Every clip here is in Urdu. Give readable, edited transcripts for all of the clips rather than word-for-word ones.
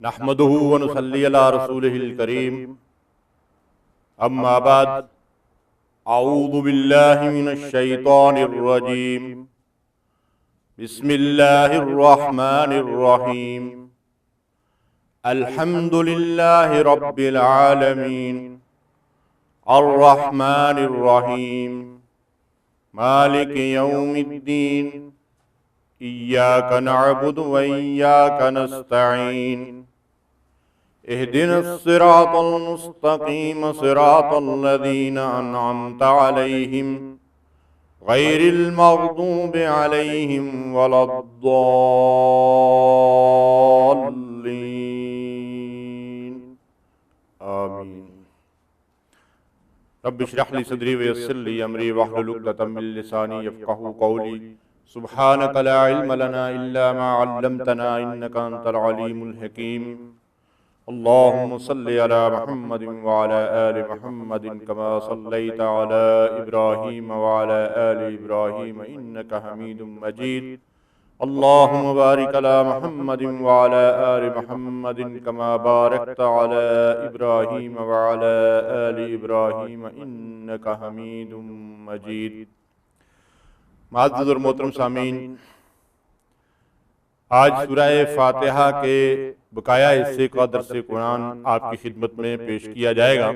نحمده ونصلي على رسوله الكريم اما بعد اعوذ بالله من الشيطان الرجيم بسم الله الرحمن الرحيم الحمد لله رب العالمين الرحمن الرحيم مالك يوم الدين إياك نعبد وإياك نستعين اهدنا الصراط المستقيم صراط الذين أنعمت عليهم غير المغضوب عليهم ولا الضالين آمين رب اشرح لي صدري ويسر لي أمري واحلل عقدة من لساني يفقهوا قولي سبحانك لا علم لنا إلا ما علمتنا إنك أنت العليم الحكيم اللهم صل على محمد وعلى آل محمد كما صليت على إبراهيم وعلى آل إبراهيم إنك حميد مجيد اللهم بارك على محمد وعلى آل محمد كما باركت على إبراهيم وعلى آل إبراهيم إنك حميد مجيد معزز اور محترم سامعین، آج سورہ فاتحہ کے بقایا حصے کا درس قرآن آپ کی خدمت میں پیش کیا جائے گا۔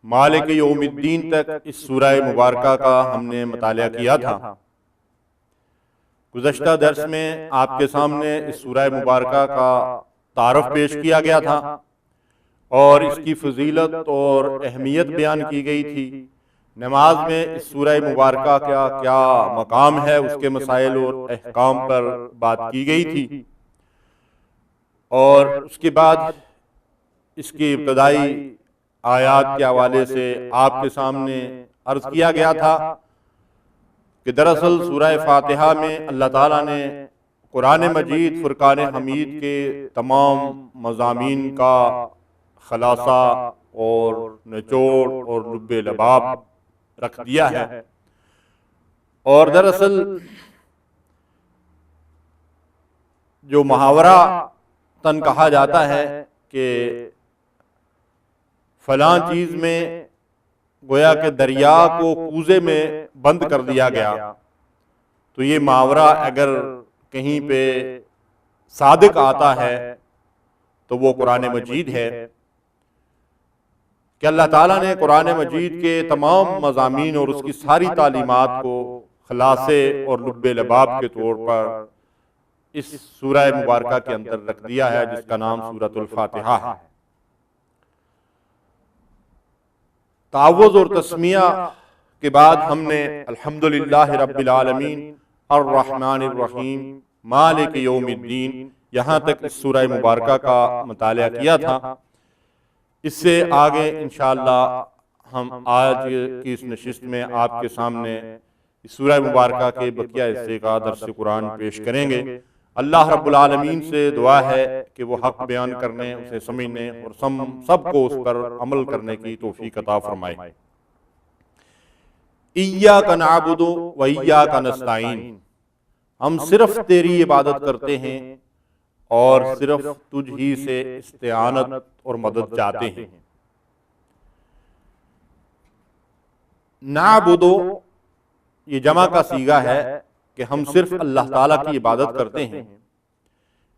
مالک یوم الدین تک اس سورہ مبارکہ کا ہم نے مطالعہ کیا تھا۔ گزشتہ درس میں آپ کے سامنے اس سورہ مبارکہ کا تعارف پیش کیا گیا تھا اور اس کی فضیلت اور اہمیت بیان کی گئی تھی۔ نماز میں اس سورہ مبارکہ کا کیا مقام ہے، اس کے مسائل اور احکام پر بات کی گئی تھی، اور اس کے بعد اس کی ابتدائی آیات کے حوالے سے آپ کے سامنے عرض کیا گیا تھا کہ دراصل سورہ فاتحہ میں اللہ تعالیٰ نے قرآن مجید فرقان حمید کے تمام مضامین کا خلاصہ اور نچوڑ اور لب لباب رکھ دیا ہے، اور دراصل جو محاورہ تن کہا جاتا ہے کہ فلاں چیز میں گویا کہ دریا کو کوزے میں بند کر دیا گیا، تو یہ محاورہ اگر کہیں پہ صادق آتا ہے تو وہ قرآن مجید ہے کہ اللہ تعالیٰ نے قرآن مجید کے تمام مضامین اور اس کی ساری تعلیمات کو خلاصے اور لب لباب کے طور پر اس سورہ مبارکہ کے اندر رکھ دیا ہے، جس کا نام سورۃ الفاتحہ ہے۔ تعوذ اور تسمیہ کے بعد ہم نے الحمدللہ رب العالمین الرحمن الرحیم مالک یوم الدین یہاں تک اس سورہ مبارکہ کا مطالعہ کیا تھا۔ اس سے آگے انشاءاللہ ہم آج کی اس نشست میں آپ کے سامنے اس سورہ مبارکہ کے بقیہ حصے کا درس قرآن پیش کریں گے۔ اللہ رب العالمین سے دعا ہے کہ وہ حق بیان کرنے، اسے سمجھنے اور سب کو اس پر عمل کرنے کی توفیق عطا فرمائے۔ ایاک نعبد و ایاک نستعین، ہم صرف تیری عبادت کرتے ہیں اور صرف تجھ ہی سے استعانت اور مدد چاہتے ہیں۔ نعبدو یہ جمع کا صیغہ ہے کہ ہم صرف اللہ تعالیٰ کی عبادت کرتے ہیں۔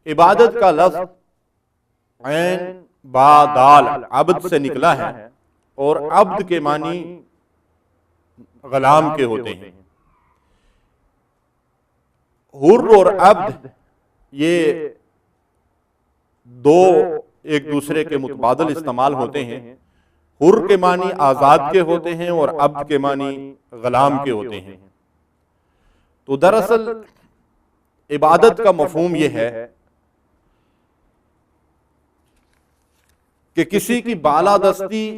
عبادت کا لفظ عین با دال عبد سے نکلا ہے، اور عبد کے معنی غلام کے ہوتے ہیں۔ حر اور عبد یہ دو ایک دوسرے کے متبادل استعمال ہوتے ہیں۔ حر کے معنی آزاد کے ہوتے ہیں اور عبد کے معنی غلام کے ہوتے ہیں۔ تو دراصل عبادت کا مفہوم یہ ہے کہ کسی کی بالادستی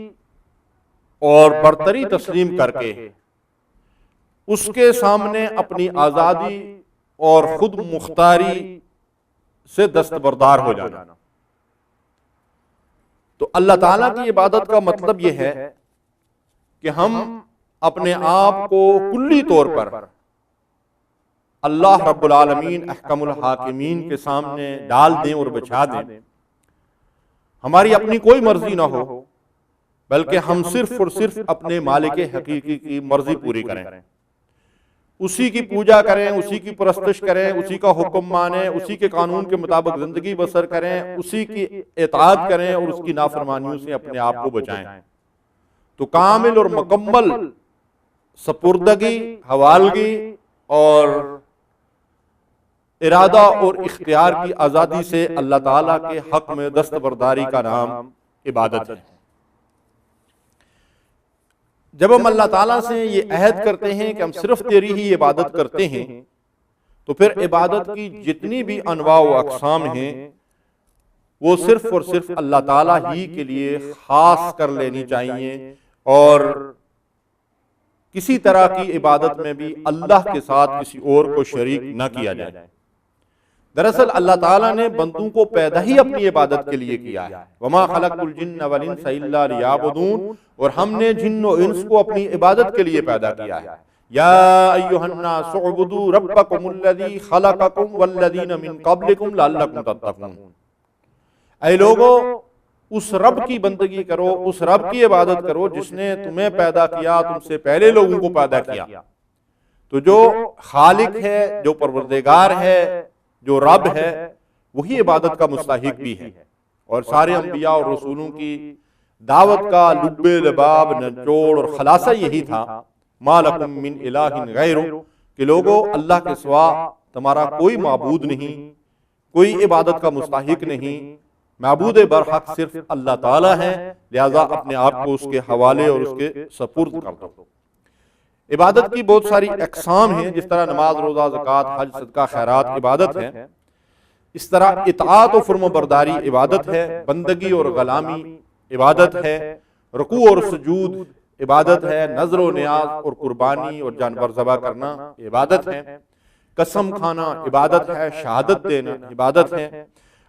اور برتری تسلیم کر کے اس کے سامنے اپنی آزادی اور خود مختاری سے دستبردار ہو جانا۔ تو اللہ تعالیٰ کی عبادت کا مطلب یہ ہے کہ ہم اپنے آپ کو کلی طور پر اللہ رب العالمین احکم الحاکمین کے سامنے ڈال دیں اور بچھا دیں، ہماری اپنی کوئی مرضی نہ ہو، بلکہ ہم صرف اور صرف اپنے مالک حقیقی کی مرضی پوری کریں، اسی کی پوجا کریں، اسی کی پرستش کریں، اسی کا حکم مانیں، اسی کے قانون کے مطابق زندگی بسر کریں، اسی کی اطاعت کریں اور اس کی نافرمانیوں سے اپنے آپ کو بچائیں۔ تو کامل اور مکمل سپردگی، حوالگی اور ارادہ اور اختیار کی آزادی سے اللہ تعالیٰ کے حق میں دستبرداری کا نام عبادت ہے۔ جب ہم اللہ تعالیٰ سے یہ عہد کرتے ہیں کہ ہم صرف تیری ہی عبادت کرتے ہیں، تو پھر عبادت کی جتنی بھی انواع و اقسام ہیں وہ صرف اور صرف اللہ تعالیٰ ہی کے لیے خاص کر لینی چاہیے، اور کسی طرح کی عبادت میں بھی اللہ کے ساتھ کسی اور کو شریک نہ کیا جائے۔ دراصل اللہ تعالیٰ نے بندوں کو پیدا ہی اپنی عبادت کے لیے کیا ہے، وَمَا خَلَقْتُ الْجِنَّ وَالْإِنسَ إِلَّا لِيَعْبُدُونَ، اور ہم نے جن و انس کو اپنی عبادت کے لیے پیدا کیا ہے۔ یا ایھا الناس اعبدوا ربکم الذی خلقکم والذین من قبلکم لعلکم تتقون، اے لوگو اس رب کی بندگی کرو، اس رب کی عبادت کرو جس نے تمہیں پیدا کیا، تم سے پہلے لوگوں کو پیدا کیا۔ تو جو خالق ہے، جو پروردگار ہے، جو رب ہے، وہی عبادت کا مستحق بھی ہے۔ اور سارے انبیاء اور رسولوں کی دعوت کا لب لباب، نچوڑ اور خلاصہ یہی تھا، ما لکم من الہ غیرہ، کہ لوگو اللہ کے سوا تمہارا کوئی معبود نہیں، کوئی عبادت کا مستحق نہیں، معبود برحق صرف اللہ تعالیٰ ہے، لہذا اپنے آپ کو اس کے حوالے اور اس کے سپرد کر دو۔ عبادت کی بہت ساری اقسام ہیں، جس طرح نماز، روزہ، زکوٰۃ، حج، صدقہ، خیرات عبادت ہے، اس طرح اطاعت و فرم برداری عبادت ہے، بندگی اور غلامی عبادت ہے، رکوع اور سجود عبادت ہے، نذر و نیاز اور قربانی اور جانور ذبح کرنا عبادت ہے، قسم کھانا عبادت ہے، شہادت دینا عبادت ہے،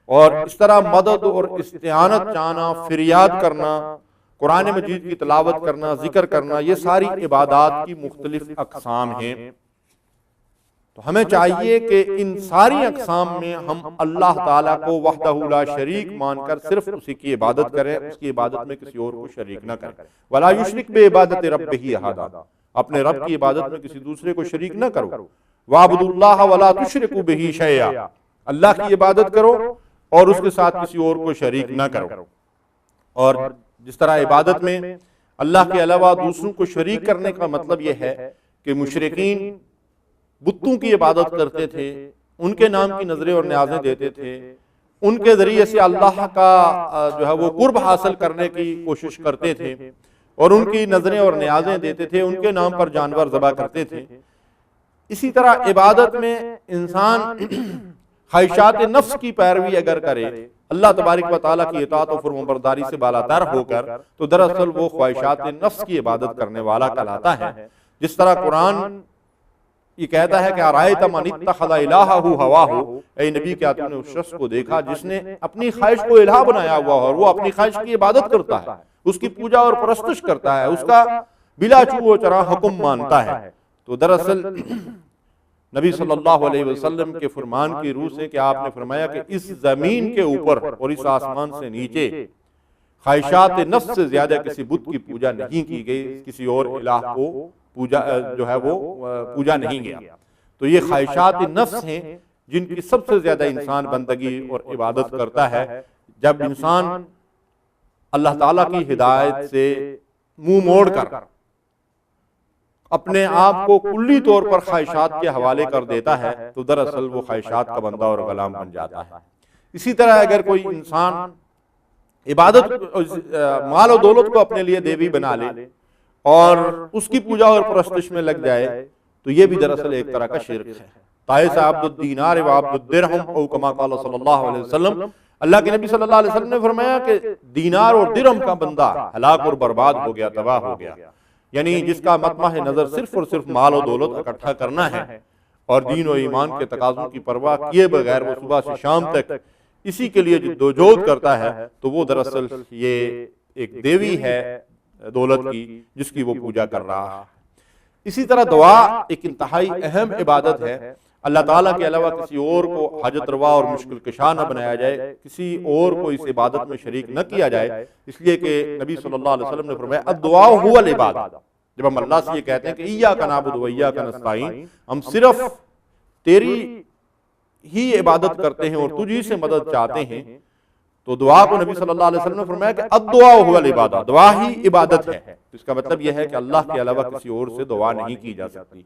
اور اس طرح مدد اور استعانت چاہنا، فریاد کرنا، قرآن مجید کی تلاوت کرنا، ذکر کرنا، یہ ساری عبادات کی مختلف اقسام ہیں۔ تو ہمیں چاہیے کہ ان ساری اقسام میں ہم اللہ تعالیٰ کو وحدہ لا شریک مان کر صرف اسی کی عبادت کریں، اس کی عبادت میں کسی اور کو شریک نہ کریں۔ وَلَا يُشْرِكْ بِعِبَادَةِ رَبِّهِ أَحَدًا، اپنے رب کی عبادت میں کسی دوسرے کو شریک نہ کرو۔ وَاعْبُدُوا اللَّهَ وَلَا تُشْرِكُوا بِهِ شَيْئًا، اللہ کی عبادت کرو اور اس کے ساتھ کسی اور کو شریک نہ کرو۔ اور جس طرح عبادت میں اللہ کے علاوہ دوسروں کو شریک کرنے کا مطلب یہ ہے کہ مشرکین بتوں کی عبادت کرتے تھے، ان کے نام کی نظریں اور نیازیں دیتے تھے، ان کے ذریعے سے اللہ کا جو ہے وہ قرب حاصل کرنے کی کوشش کرتے تھے، اور ان کی نظریں اور نیازیں دیتے تھے، ان کے نام پر جانور ذبح کرتے تھے۔ اسی طرح عبادت میں انسان خواہشات نفس کی پیروی اگر کرے، اللہ تبارک و تعالیٰ کی اطاعت و فرمانبرداری سے بالاتر ہو کر، تو دراصل وہ خواہشات نفس کی عبادت کرنے والا کہلاتا ہے۔ جس طرح قرآن یہ کہتا ہے کہ ارائیت من اتخذ الہہ ہواہ، اے نبی کیا تم نے اس شخص کو دیکھا جس نے اپنی خواہش کو الہ بنایا ہوا اور وہ اپنی خواہش کی عبادت کرتا ہے، اس کی پوجا اور پرستش کرتا ہے، اس کا بلا چو و چرا حکم مانتا ہے۔ تو دراصل نبی صلی اللہ علیہ وسلم کے فرمان کی روح سے کہ آپ نے فرمایا کہ اس زمین کے اوپر اور اس آسمان سے نیچے خواہشات نفس سے زیادہ کسی بت کی پوجا نہیں کی گئی، کسی اور الہ کو پوجا جو ہے وہ پوجا نہیں گیا۔ تو یہ خواہشات نفس ہیں جن کی سب سے زیادہ انسان بندگی اور عبادت کرتا ہے۔ جب انسان اللہ تعالیٰ کی ہدایت سے منہ موڑ کر اپنے آپ کو کلی طور پر خواہشات کے حوالے کر دیتا ہے، تو دراصل وہ خواہشات کا بندہ اور غلام بن جاتا ہے۔ اسی طرح اگر کوئی انسان عبادت مال و دولت کو اپنے لیے دیوی بنا لے اور اس کی پوجا اور پرستش میں لگ جائے، تو یہ بھی دراصل ایک طرح کا شرک ہے۔ تائس عبد الدینار و عبد الدرہم او کما قال صلی اللہ علیہ وسلم، اللہ کے نبی صلی اللہ علیہ وسلم نے فرمایا کہ دینار اور درہم کا بندہ ہلاک اور برباد ہو گیا، تباہ ہو گیا، یعنی جس کا مطمع نظر صرف اور صرف مال و دولت اکٹھا کرنا ہے اور دین و ایمان کے تقاضوں کی پرواہ کیے بغیر وہ صبح سے شام تک اسی کے لیے جدوجہد کرتا ہے، تو وہ دراصل یہ ایک دیوی ہے دولت کی جس کی وہ پوجا کر رہا ہے۔ اسی طرح دعا ایک انتہائی اہم عبادت ہے۔ اللہ تعالیٰ کے علاوہ کسی اور کو حاجت روا اور مشکل کشا نہ بنایا جائے، کسی اور کو اس عبادت میں شریک نہ کیا جائے، اس لیے کہ نبی صلی اللہ علیہ وسلم نے فرمایا الدعاء هو العبادہ۔ جب ہم اللہ سے یہ کہتے ہیں کہ ایاک نعبد و ایاک نستعین، ہم صرف تیری ہی عبادت کرتے ہیں اور تجھی سے مدد چاہتے ہیں، تو دعا کو نبی صلی اللہ علیہ وسلم نے فرمایا کہ الدعاء هو العبادہ، دعا ہی عبادت ہے۔ اس کا مطلب یہ ہے کہ اللہ کے علاوہ کسی اور سے دعا نہیں کی جا سکتی،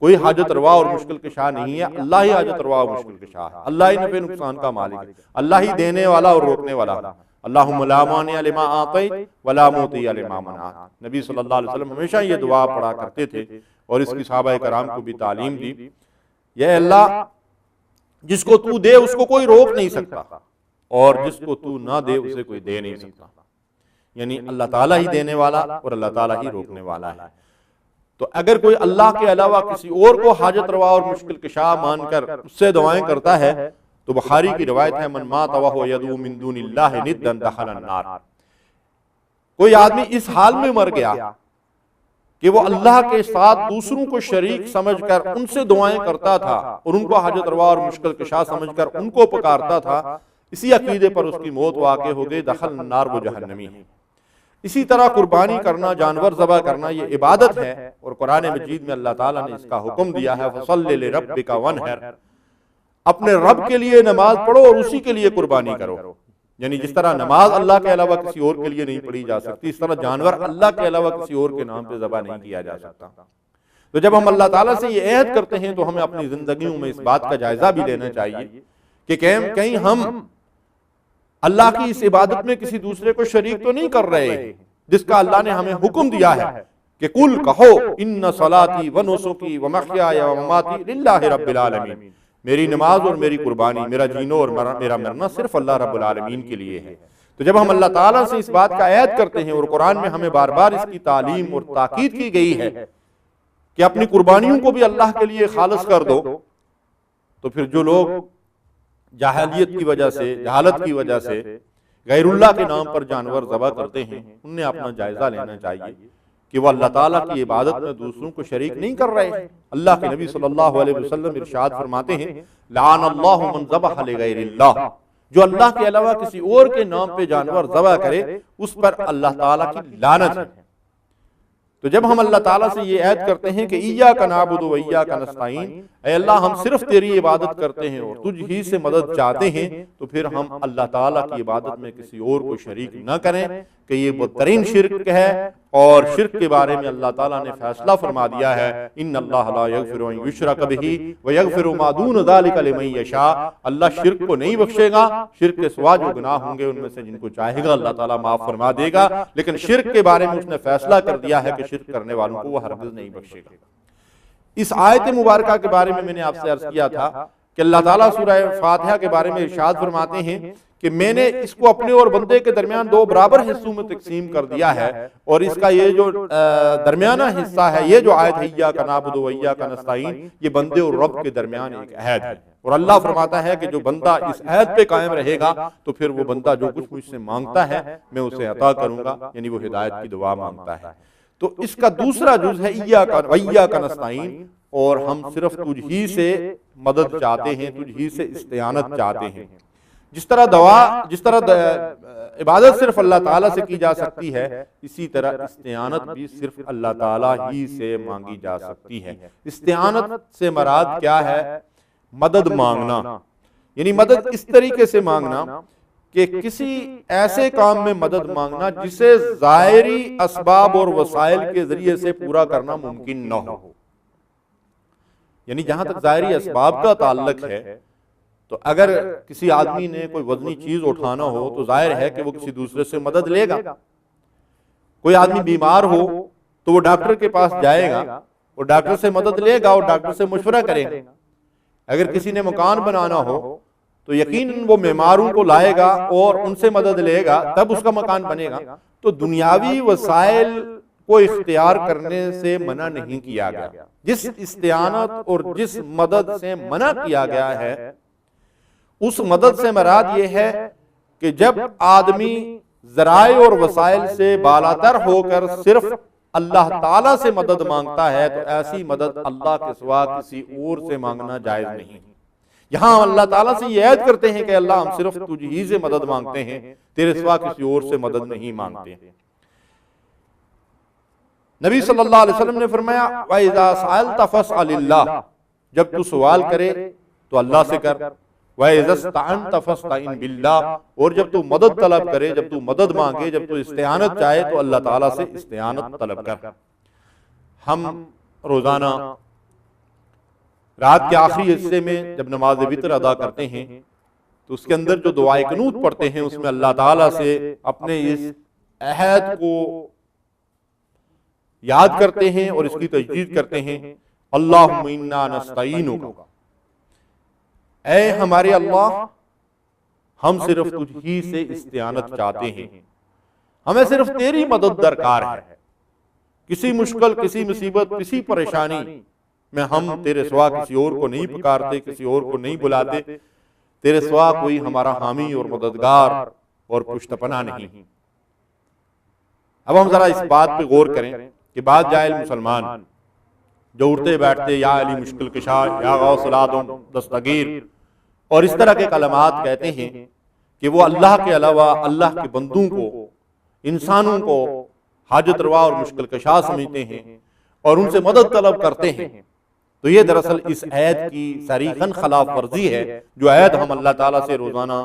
کوئی حاجت روا اور مشکل کشا نہیں ہے، اللہ ہی حاجت روا اور مشکل کشا ہے، اللہ ہی نفع نقصان کا مالک ہے، اللہ ہی دینے والا اور روکنے والا ہے۔ اللہم لا مانع لما اعطیت ولا معطی لما منعت۔ نبی صلی اللہ علیہ وسلم ہمیشہ یہ دعا پڑھا کرتے تھے اور اس کی صحابہ کرام کو بھی تعلیم دی، یا اللہ جس کو تو دے اس کو کوئی روک نہیں سکتا، اور جس کو تو نہ دے اسے کوئی دے نہیں سکتا، یعنی اللہ تعالیٰ ہی دینے والا اور اللہ تعالیٰ ہی روکنے والا ہے۔ تو اگر کوئی اللہ کے علاوہ کسی اور کو حاجت روا اور مشکل کشا مان کر اس سے دعائیں کرتا ہے، تو بخاری کی روایت ہے من مات وہو یدعو من دون اللہ ندا دخل النار۔ کوئی آدمی اس حال میں مر گیا کہ وہ اللہ کے ساتھ دوسروں کو شریک سمجھ کر ان سے دعائیں کرتا تھا اور ان کو حاجت روا اور مشکل کشا سمجھ کر ان کو پکارتا تھا، اسی عقیدے پر اس کی موت واقع ہو گئی، دخل النار، وہ جہنمی ہے۔ اسی طرح قربانی کرنا، جانور ذبح کرنا، یہ عبادت ہے، اور قرآن مجید میں اللہ تعالیٰ نے اس کا حکم دیا ہے فَصَلِّ لِرَبِّكَ وَانْحَرْ، اپنے رب کے لیے نماز پڑھو اور اسی کے لیے قربانی کرو۔ یعنی جس طرح نماز اللہ کے علاوہ کسی اور کے لیے نہیں پڑھی جا سکتی، اس طرح جانور اللہ کے علاوہ کسی اور کے نام پہ ذبح نہیں کیا جا سکتا۔ تو جب ہم اللہ تعالیٰ سے یہ عہد کرتے ہیں تو ہمیں اپنی زندگیوں میں اس بات کا جائزہ بھی لینا چاہیے کہ کہیں ہم اللہ کی اس عبادت میں کسی دوسرے کو شریک تو نہیں کر رہے جس کا اللہ نے ہمیں حکم دیا ہے کہ قل کہو ان صلاتی و نسکی و محیای و مماتی للہ رب العالمین، میری نماز اور میری قربانی، میرا جینو اور میرا مرنا صرف اللہ رب العالمین کے لیے ہے۔ تو جب ہم اللہ تعالیٰ سے اس بات کا عہد کرتے ہیں، اور قرآن میں ہمیں بار بار اس کی تعلیم اور تاکید کی گئی ہے کہ اپنی قربانیوں کو بھی اللہ کے لیے خالص کر دو، تو پھر جو لوگ جاہلیت کی وجہ سے، جہالت کی وجہ سے غیر اللہ کے نام پر جانور ذبح کرتے ہیں، انہیں اپنا جائزہ لینا چاہیے کہ وہ اللہ تعالیٰ کی عبادت میں دوسروں کو شریک نہیں کر رہے۔ اللہ کے نبی صلی اللہ علیہ وسلم ارشاد فرماتے ہیں لعن اللہ من ذبح لغیر اللہ، جو اللہ کے علاوہ کسی اور کے نام پہ جانور ذبح کرے اس پر اللہ تعالیٰ کی لعنت ہے۔ تو جب ہم اللہ تعالیٰ سے یہ عہد کرتے ہیں کہ ایاک نعبد و ایاک نستعین، اے اللہ ہم صرف تیری عبادت کرتے ہیں اور تجھ ہی سے مدد چاہتے ہیں، تو پھر ہم اللہ تعالیٰ کی عبادت میں کسی اور کو شریک نہ کریں کہ یہ بدترین شرک ہے، اور شرک کے بارے میں اللہ تعالیٰ نے فیصلہ فرما دیا ہے ان اللہ لا یغفر ان یشرک بہ ویغفر ما دون ذلک لمن یشاء، اللہ شرک کو نہیں بخشے گا، شرک کے سوا جو گناہ ہوں گے ان میں سے جن کو چاہے گا اللہ تعالیٰ معاف فرما دے گا، لیکن شرک کے بارے میں اس نے فیصلہ کر دیا ہے کہ شرک کرنے والوں کو وہ ہرگز نہیں بخشے گا۔ اس آیت مبارکہ کے بارے میں نے آپ سے عرض کیا تھا کہ اللہ تعالیٰ سورہ فاتحہ کے بارے میں ارشاد فرماتے ہیں کہ میں نے اس کو اپنے اور بندے کے درمیان دو برابر حصوں میں تقسیم کر دیا ہے، اور اس کا یہ جو درمیانہ حصہ ہے، یہ جو آیت ہے ایاک نعبد و ایاک نستعین، یہ بندے اور رب کے درمیان ایک عہد ہے، اور اللہ فرماتا ہے کہ جو بندہ اس عہد پہ قائم رہے گا تو پھر وہ بندہ جو کچھ مجھ سے مانگتا ہے میں اسے عطا کروں گا، یعنی وہ ہدایت کی دعا مانگتا ہے۔ تو اس کا دوسرا جز ہے ایاک و ایاک نستعین، اور ہم صرف تجھ ہی سے مدد چاہتے ہیں، تجھ ہی سے استعانت چاہتے ہیں۔ جس طرح عبادت صرف اللہ تعالیٰ سے کی جا سکتی ہے، اسی طرح استعانت بھی صرف اللہ تعالیٰ ہی سے مانگی جا سکتی ہے۔ استعانت سے مراد کیا ہے؟ مدد مانگنا، یعنی مدد اس طریقے سے مانگنا کہ کسی ایسے کام میں مدد مانگنا جسے ظاہری اسباب اور وسائل کے ذریعے سے پورا کرنا ممکن نہ ہو۔ یعنی جہاں تک ظاہری اسباب کا تعلق ہے تو اگر کسی آدمی نے کوئی وزنی چیز اٹھانا ہو تو ظاہر ہے کہ وہ کسی دوسرے سے مدد لے گا۔ کوئی آدمی بیمار ہو تو وہ ڈاکٹر کے پاس جائے گا اور ڈاکٹر سے مدد لے گا اور ڈاکٹر سے مشورہ کرے گا۔ اگر کسی نے مکان بنانا ہو تو یقیناً وہ معماروں کو لائے گا اور ان سے مدد لے گا، تب اس کا مکان بنے گا۔ تو دنیاوی وسائل کو اختیار کرنے سے منع نہیں کیا گیا۔ جس استعانت اور جس مدد سے منع کیا گیا ہے اس مدد سے مراد یہ ہے کہ جب آدمی ذرائع اور وسائل سے بالاتر ہو کر صرف اللہ تعالیٰ سے مدد مانگتا ہے تو ایسی مدد اللہ کے سوا کسی اور سے مانگنا جائز نہیں۔ یہاں اللہ تعالیٰ سے یہ عہد کرتے ہیں کہ اللہ ہم صرف تجھ ہی سے مدد مانگتے ہیں، تیرے سوا کسی اور سے مدد نہیں مانگتے۔ نبی صلی اللہ علیہ وسلم نے فرمایا وَإِذَا سَأَلْتَ فَاسْأَلِ اللَّهِ، جب تو سوال کرے تو اللہ سے کر، وَإِذَا اسْتَعَنْتَ فَاسْتَعِنْ بِاللَّهِ، اور جب تو مدد طلب کرے، جب تو مدد مانگے، جب تو استعانت چاہے تو اللہ تعالیٰ سے استعانت طلب کر۔ ہم روزانہ رات کے آخری حصے میں جب نماز وتر ادا کرتے ہیں تو اس کے اندر جو دعائے قنوت پڑھتے ہیں اس میں اللہ تعالیٰ سے اپنے اس عہد کو یاد کرتے ہیں اور اس کی تجدید کرتے ہیں، اللہم انا نستعینک، اے ہمارے اللہ ہم صرف تجھ ہی سے استعانت چاہتے ہیں، ہمیں صرف تیری مدد درکار ہے، کسی مشکل، کسی مصیبت، کسی پریشانی میں ہم تیرے سوا کسی اور کو نہیں پکارتے، کسی اور کو نہیں بلاتے، تیرے سوا کوئی ہمارا حامی اور مددگار اور پشت پناہ نہیں۔ اب ہم ذرا اس بات پہ غور کریں کہ بعض جاہل مسلمان جو اٹھتے بیٹھتے یا علی مشکل کشا، یا غوث العظم، دستگیر اور اس طرح کے کلمات کہتے ہیں کہ وہ اللہ کے علاوہ اللہ کے بندوں کو، انسانوں کو حاجت روا اور مشکل کشا سمجھتے ہیں اور ان سے مدد طلب کرتے ہیں، تو یہ دراصل اس عہد کی صریحاً خلاف ورزی ہے جو عہد ہم اللہ تعالیٰ سے روزانہ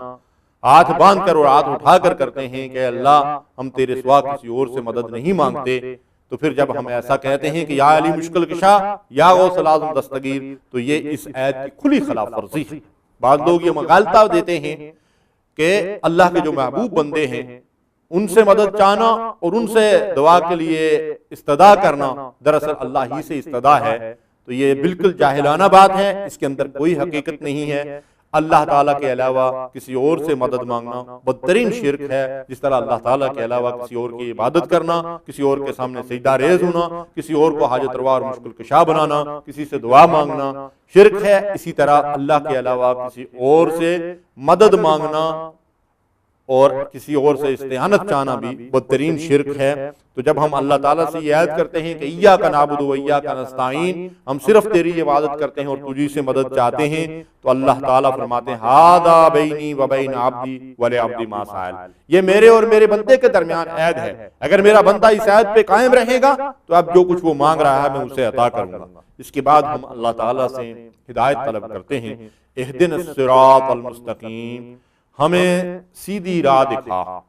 ہاتھ باندھ کر اور ہاتھ اٹھا کر کرتے ہیں کہ اللہ ہم تیرے سوا کسی اور سے مدد نہیں مانگتے۔ تو پھر جب ہم ایسا کہتے ہیں کہ یا علی مشکل کشا، یا غوث العظم دستگیر، تو یہ اس عہد کی کھلی خلاف ورزی ہے۔ بعض لوگ یہ مغالطہ دیتے ہیں کہ اللہ کے جو محبوب بندے ہیں ان سے مدد چاہنا اور ان سے دعا کے لیے استدعا کرنا دراصل اللہ ہی سے استدعا ہے، تو یہ بالکل جاہلانہ بات ہے، اس کے اندر کوئی حقیقت نہیں ہے۔ اللہ تعالیٰ کے علاوہ کسی اور سے مدد مانگنا بدترین شرک ہے، جس طرح اللہ تعالیٰ کے علاوہ کسی اور کی عبادت کرنا، کسی اور کے سامنے سجدہ ریز ہونا، کسی اور کو حاجت روا اور مشکل کشا بنانا، کسی سے دعا مانگنا شرک ہے۔ اسی طرح اللہ کے علاوہ کسی اور سے مدد مانگنا اور کسی اور سے استعانت چاہنا بھی بدترین شرک ہے۔ تو جب ہم اللہ تعالیٰ سے یہ عہد کرتے ہیں کہ ایاک نعبد و ایاک نستعین، ہم صرف تیری عبادت کرتے ہیں اور تجھی سے مدد چاہتے ہیں، تو اللہ تعالیٰ فرماتے ہیں ھذا بینی و بین عبدی ولعبدی ما سأل، یہ میرے اور میرے بندے کے درمیان عہد ہے، اگر میرا بندہ اس عہد پہ قائم رہے گا تو اب جو کچھ وہ مانگ رہا ہے میں اسے عطا کروں گا۔ اس کے بعد ہم اللہ تعالیٰ سے ہدایت طلب کرتے ہیں، اہدنا الصراط المستقیم، ہمیں سیدھی راہ دکھا،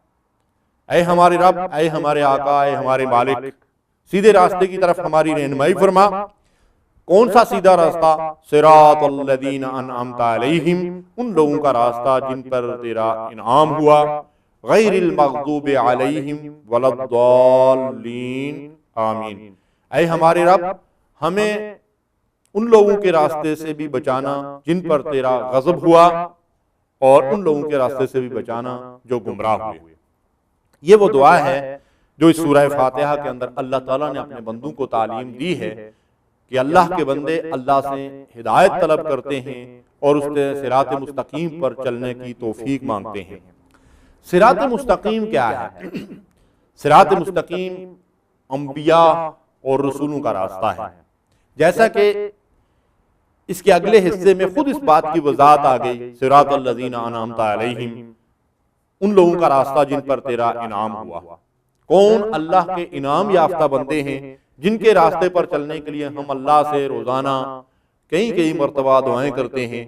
اے ہمارے رب، اے ہمارے آقا، اے ہمارے مالک، سیدھے راستے کی طرف ہماری رہنمائی فرما۔ کون سا سیدھا راستہ؟ صراط الذین انعمت علیہم، ان لوگوں کا راستہ جن پر تیرا انعام ہوا، غیر المغضوب علیہم ولا الضالین، آمین۔ اے ہمارے رب ہمیں ان لوگوں کے راستے سے بھی بچانا جن پر تیرا غضب ہوا، اور ان لوگوں کے راستے سے بھی بچانا جو گمراہ ہوئے۔ یہ وہ دعا ہے جو اس سورہ فاتحہ کے اندر اللہ تعالیٰ نے اپنے بندوں کو تعلیم دی ہے کہ اللہ کے بندے اللہ سے ہدایت طلب کرتے ہیں اور اس کے صراط مستقیم پر چلنے کی توفیق مانگتے ہیں۔ صراط مستقیم کیا ہے؟ صراط مستقیم انبیاء اور رسولوں کا راستہ ہے، جیسا کہ اس کے اگلے حصے میں خود اس بات کی وضاحت آ گئی، صراط الذین انعمت علیہم، ان لوگوں کا راستہ جن پر تیرا انعام ہوا۔ کون؟ اللہ کے انعام یافتہ بندے ہیں جن کے راستے پر چلنے کے لیے ہم اللہ سے روزانہ کئی مرتبہ دعائیں کرتے ہیں۔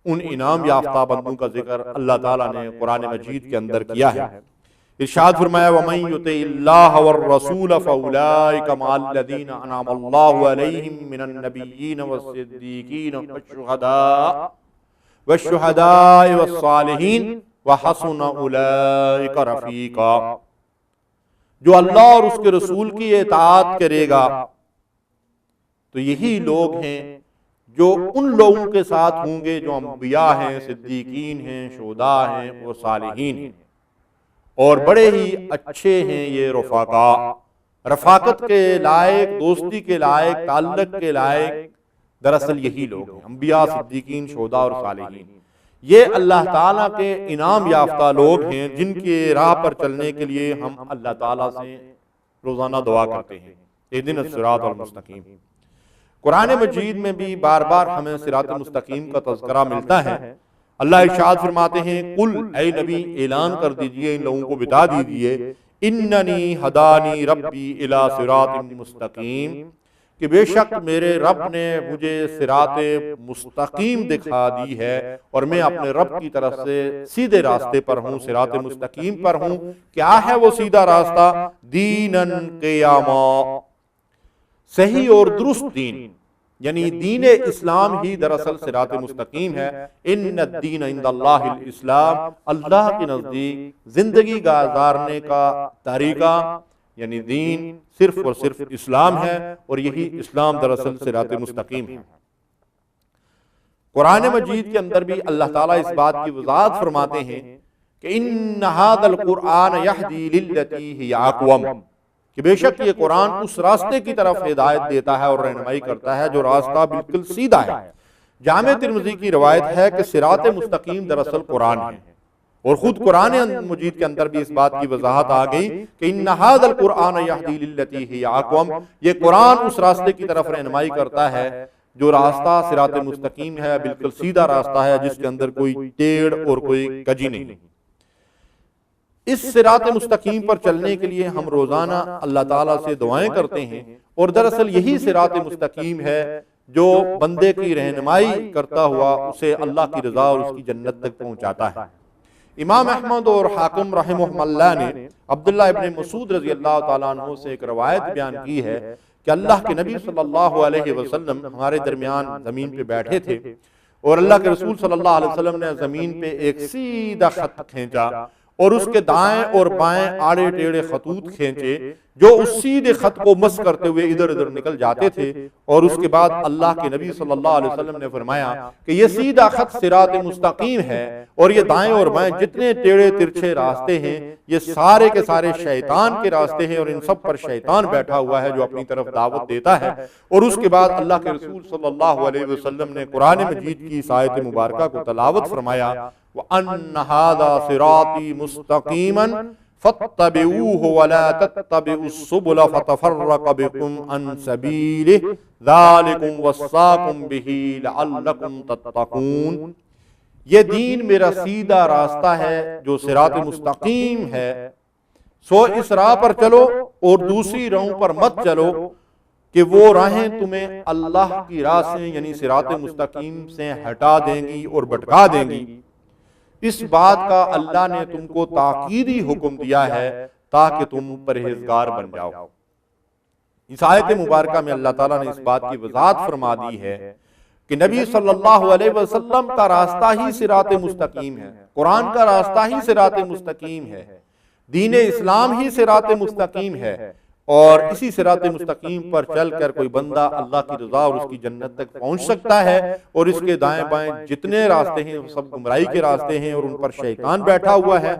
ان انعام یافتہ بندوں کا ذکر اللہ تعالیٰ نے قرآن مجید کے اندر کیا ہے۔ ارشاد فرمایا وَمَن يُطِعِ اللَّهَ وَالرَّسُولَ فَأُولَٰئِكَ مَعَ الَّذِينَ أَنْعَمَ اللَّهُ عَلَيْهِم مِّنَ النَّبِيِّينَ وَالصِّدِّيقِينَ وَالشُّهَدَاءِ وَالصَّالِحِينَ وَحَسُنَ أُولَٰئِكَ رَفِيقًا، جو اللہ اور اس کے رسول کی اطاعت کرے گا تو یہی لوگ ہیں جو ان لوگوں کے ساتھ ہوں گے جو انبیاء ہیں، صدیقین ہیں، شہداء ہیں اور صالحین ہیں، اور بڑے ہی اچھے ہیں یہ رفقاء، رفاقت کے لائق، دوستی کے لائق، تعلق کے لائق دراصل یہی لوگ ہیں، انبیاء، صدیقین، شہداء اور صالحین۔ یہ اللہ تعالیٰ کے انعام یافتہ لوگ ہیں جن کی راہ پر چلنے کے لیے ہم اللہ تعالیٰ سے روزانہ دعا کرتے ہیں۔ اهدنا الصراط المستقیم۔ قرآن مجید میں بھی بار بار ہمیں صراط مستقیم کا تذکرہ ملتا ہے۔ اللہ ارشاد فرماتے ہیں قل، اے نبی اعلان کر دیجئے، ان لوگوں کو بتا دیجئے، اننی ہدانی ربی الی صراط مستقیم، کہ بے شک میرے رب نے مجھے صراط مستقیم دکھا دی ہے، اور میں اپنے رب کی طرف سے سیدھے راستے پر ہوں، صراط مستقیم پر ہوں۔ کیا ہے وہ سیدھا راستہ؟ دیناً قیاما، صحیح اور درست دین، یعنی دین اسلام ہی دراصل صراط مستقیم ہے۔ ان الدین عند اللہ الاسلام، اللہ کے نزدیک زندگی گزارنے کا طریقہ یعنی دین صرف اور صرف اسلام ہے، اور یہی اسلام دراصل صراط مستقیم ہے۔ قرآن مجید کے اندر بھی اللہ تعالیٰ اس بات کی وضاحت فرماتے ہیں کہ ان ھذا القرآن یہدی للتی ہی اقوم، کہ بے شک یہ قرآن اس راستے کی طرف ہدایت دیتا ہے اور رہنمائی کرتا ہے جو راستہ بالکل سیدھا ہے۔ جامع ترمذی کی روایت ہے کہ صراط مستقیم دراصل قرآن ہے، اور خود قرآن مجید کے اندر بھی اس بات کی وضاحت آ گئی کہ ان ھذا القرآن یہدی للتی ہی اقوم، یہ قرآن اس راستے کی طرف رہنمائی کرتا ہے جو راستہ صراط مستقیم ہے، بالکل سیدھا راستہ ہے جس کے اندر کوئی ٹیڑھ اور کوئی کجی نہیں۔ اس صراط مستقیم پر چلنے کے لیے ہم روزانہ اللہ تعالیٰ سے دعائیں کرتے ہیں، اور دراصل یہی صراط مستقیم ہے جو بندے کی رہنمائی کرتا ہوا اسے اللہ کی رضا اور اس کی جنت تک پہنچاتا ہے۔ امام احمد اور حاکم رحمہ اللہ نے عبداللہ ابن مسعود رضی اللہ تعالیٰ عنہ سے ایک روایت بیان کی ہے کہ اللہ کے نبی صلی اللہ علیہ وسلم ہمارے درمیان زمین پہ بیٹھے تھے، اور اللہ کے رسول صلی اللہ علیہ وسلم نے زمین پہ ایک سیدھا خط کھینچا، اور اس کے دائیں اور بائیں آڑے ٹیڑے خطوط کھینچے جو اس سیدھے خط کو مس کرتے ہوئے ادھر ادھر نکل جاتے تھے، اور اس کے بعد اللہ کے نبی صلی اللہ علیہ وسلم نے فرمایا کہ یہ سیدھا خط صراط مستقیم ہے، اور یہ دائیں اور بائیں جتنے ٹیڑے ترچھے راستے ہیں یہ سارے کے سارے شیطان کے راستے ہیں، اور ان سب پر شیطان بیٹھا ہوا ہے جو اپنی طرف دعوت دیتا ہے۔ اور اس کے بعد اللہ کے رسول صلی اللہ علیہ وسلم نے قرآن مجید کی اس آیت مبارکہ کو تلاوت فرمایا، وَأَنَّ هَذَا صِرَاطِي مُسْتَقِيمًا فَاتَّبِعُوهُ وَلَا تَتَّبِعُوا السُّبُلَ فَتَفَرَّقَ بِكُمْ عَنْ سَبِيلِهِ ذَلِكُمْ وَصَّاكُمْ بِهِ لَعَلَّكُمْ تَتَّقُونَ، یہ دین میرا سیدھا راستہ ہے جو صراط مستقیم ہے، سو اس راہ پر چلو اور دوسری راہوں پر مت چلو کہ وہ راہیں تمہیں اللہ کی راہ سے یعنی صراط مستقیم سے ہٹا دیں گی اور بھٹکا دیں گی۔ اس بات کا اللہ نے تم کو تاکیدی حکم دیا ہے تاکہ تم پرہیزگار بن جاؤ۔ اس آیت مبارکہ میں اللہ تعالیٰ نے اس بات کی وضاحت فرما دی ہے کہ نبی صلی اللہ علیہ وسلم کا راستہ ہی صراط مستقیم ہے، قرآن کا راستہ ہی صراط مستقیم ہے، دین اسلام ہی صراط مستقیم ہے، اور اسی صراط مستقیم پر چل کر کوئی بندہ اللہ کی رضا اور اس کی جنت تک پہنچ سکتا ہے، اور اس کے دائیں بائیں جتنے راستے ہیں وہ سب گمراہی کے راستے ہیں، اور ان پر شیطان بیٹھا ہوا ہے،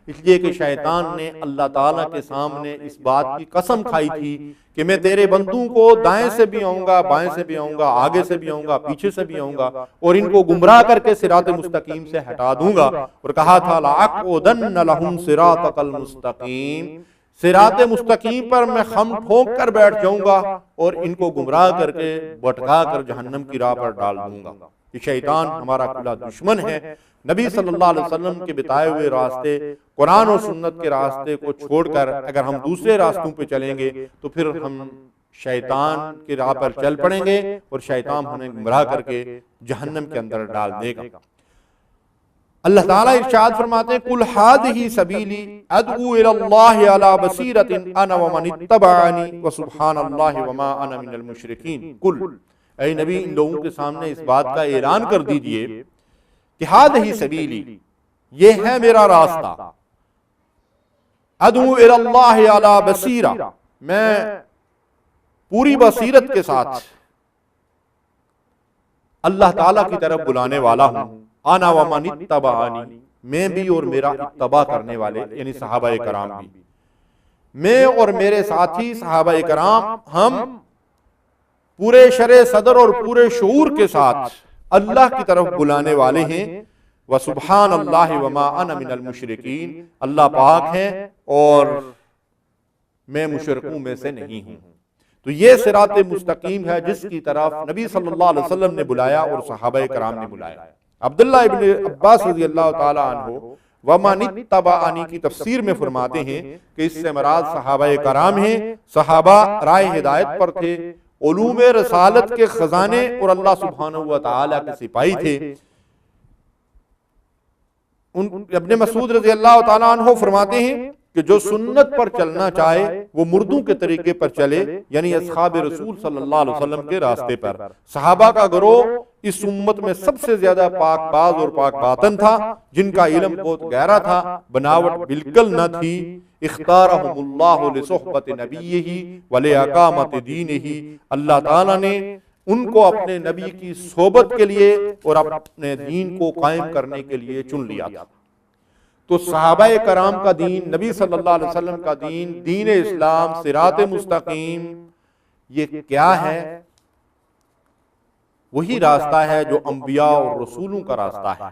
اس لیے کہ شیطان نے اللہ تعالیٰ کے سامنے اس بات کی قسم کھائی تھی کہ میں تیرے بندوں کو دائیں سے بھی آؤں گا، بائیں سے بھی آؤں گا، آگے سے بھی آؤں گا، پیچھے سے بھی آؤں گا، اور ان کو گمراہ کر کے صراط مستقیم سے ہٹا دوں گا، اور کہا تھا لَأَقْعُدَنَّ لَهُمْ صِرَاطَكَ الْمُسْتَقِيمَ، صراط مستقیم پر میں خم ٹھونک کر بیٹھ جاؤں گا اور ان کو گمراہ کر کے بھٹکا کر جہنم کی راہ پر ڈال دوں گا۔ یہ شیطان ہمارا کھلا دشمن ہے۔ نبی صلی اللہ علیہ وسلم کے بتائے ہوئے راستے، قرآن و سنت کے راستے کو چھوڑ کر اگر ہم دوسرے راستوں پہ چلیں گے تو پھر ہم شیطان کی راہ پر چل پڑیں گے، اور شیطان ہمیں گمراہ کر کے جہنم کے اندر ڈال دے گا۔ اللہ تعالیٰ ارشاد فرماتے ہیں قُلْ هَٰذِهِ سَبِيلِي أَدْعُو إِلَى اللَّهِ عَلَىٰ بَصِيرَةٍ أَنَا وَمَنِ اتَّبَعَنِي وَسُبْحَانَ اللَّهِ وَمَا أَنَا مِنَ الْمُشْرِكِينَ۔ قُلْ، اے نبی ان لوگوں کے سامنے اس بات کا اعلان کر دیجئے کہ هَٰذِهِ سَبِيلِي، یہ ہے میرا راستہ، أَدْعُو إِلَى اللَّهِ عَلَىٰ بَصِيرَةٍ، میں پوری بصیرت کے ساتھ اللہ تعالیٰ کی طرف بلانے والا ہوں، انا ومن اتبعنی، میں بھی اور میرا اتباع کرنے والے یعنی صحابہ کرام بھی، میں اور میرے ساتھی صحابہ کرام ہم پورے شرع صدر اور پورے شعور کے ساتھ اللہ کی طرف بلانے والے ہیں۔ وسبحان اللہ وما انا من المشرکین، اللہ پاک ہیں اور میں مشرکوں میں سے نہیں ہوں۔ تو یہ صراط مستقیم ہے جس کی طرف نبی صلی اللہ علیہ وسلم نے بلایا اور صحابہ کرام نے بلایا۔ عبداللہ ابن عباس رضی اللہ تعالی عنہ وَمَنِ اتَّبَعَنِی کی تفسیر میں فرماتے ہیں کہ اس سے مراد صحابہ کرام ہیں۔ صحابہ رائے ہدایت پر تھے، علوم رسالت کے خزانے اور اللہ سبحانہ و تعالی کے سپاہی تھے۔ ابن مسعود رضی اللہ تعالیٰ عنہ فرماتے ہیں کہ جو سنت پر چلنا چاہے وہ مردوں کے طریقے پر چلے، یعنی اصحاب رسول صلی اللہ علیہ وسلم کے راستے پر۔ صحابہ کا گروہ اس امت میں سب سے زیادہ پاک باز اور پاک باطن تھا، جن کا علم بہت گہرا تھا، بناوٹ بالکل نہ تھی۔ اختارہم اللہ لصحبت نبیہ ولاقامت دینہ، اللہ تعالیٰ نے ان کو اپنے نبی کی صحبت کے لیے اور اپنے دین کو قائم کرنے کے لیے چن لیا تھا۔ تو صحابہ کرام کا دین، نبی صلی اللہ علیہ وسلم کا دین، دین اسلام، صراط مستقیم، یہ کیا ہے؟ وہی راستہ ہے جو انبیاء اور رسولوں کا راستہ ہے۔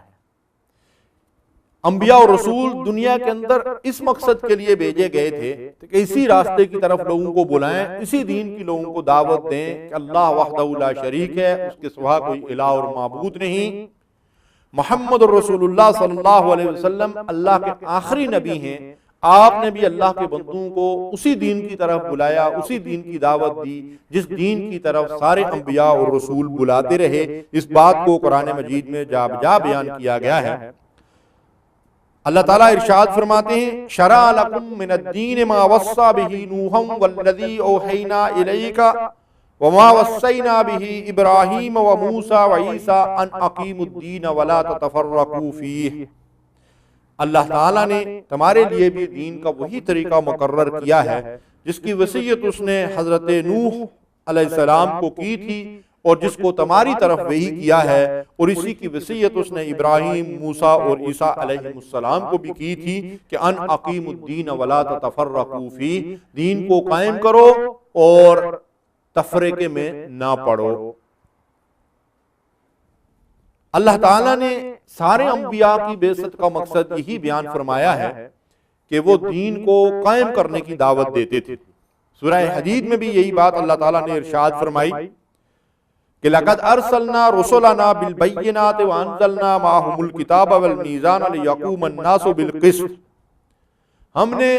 انبیاء اور رسول دنیا کے اندر اس مقصد کے لیے بھیجے گئے تھے کہ اسی راستے کی طرف لوگوں کو بلائیں، اسی دین کی لوگوں کو دعوت دیں کہ اللہ وحدہ لا شریک ہے، اس کے سوا کوئی الہ اور معبود نہیں۔ محمد رسول اللہ صلی اللہ علیہ وسلم اللہ کے آخری نبی ہیں، آپ نے بھی اللہ کے بندوں کو اسی دین کی طرف بلایا، اسی دین کی دعوت دی جس دین کی طرف سارے انبیاء اور رسول بلاتے رہے۔ اس بات کو قرآن مجید میں جا بجا بیان کیا گیا ہے۔ اللہ تعالیٰ ارشاد فرماتے ہیں شرع لکم من الدین ما وصى به نوحا والذی اوحینا الیک وما وصینا به ابراہیم وموسیٰ وعیسیٰ ان اقیموا الدین ولا تتفرقوا فیہ۔ اللہ تعالیٰ نے تمہارے لیے بھی دین کا وہی طریقہ مقرر کیا ہے جس کی وصیت اس نے حضرت نوح علیہ السلام کو کی تھی اور جس کو تمہاری طرف وحی کیا ہے، اور اسی کی وصیت اس نے ابراہیم، موسیٰ اور عیسیٰ علیہ السلام کو بھی کی تھی کہ ان اقیموا الدین ولا تتفرقوا فیہ، دین کو قائم کرو اور تفریقے میں نہ پڑو۔ اللہ تعالیٰ نے سارے انبیاء کی بعثت کا مقصد یہی بیان فرمایا ہے کہ وہ دین کو قائم کرنے کی دعوت دیتے تھے۔ سورہ حدید میں بھی یہی بات اللہ تعالیٰ نے ارشاد فرمائی کہ لَقَدْ أَرْسَلْنَا رُسُلَنَا بِالْبَيِّنَاتِ وَأَنزَلْنَا مَعَهُمُ الْكِتَابَ وَالْمِيزَانَ لِيَقُومَ النَّاسُ بِالْقِسْطِ، ہم نے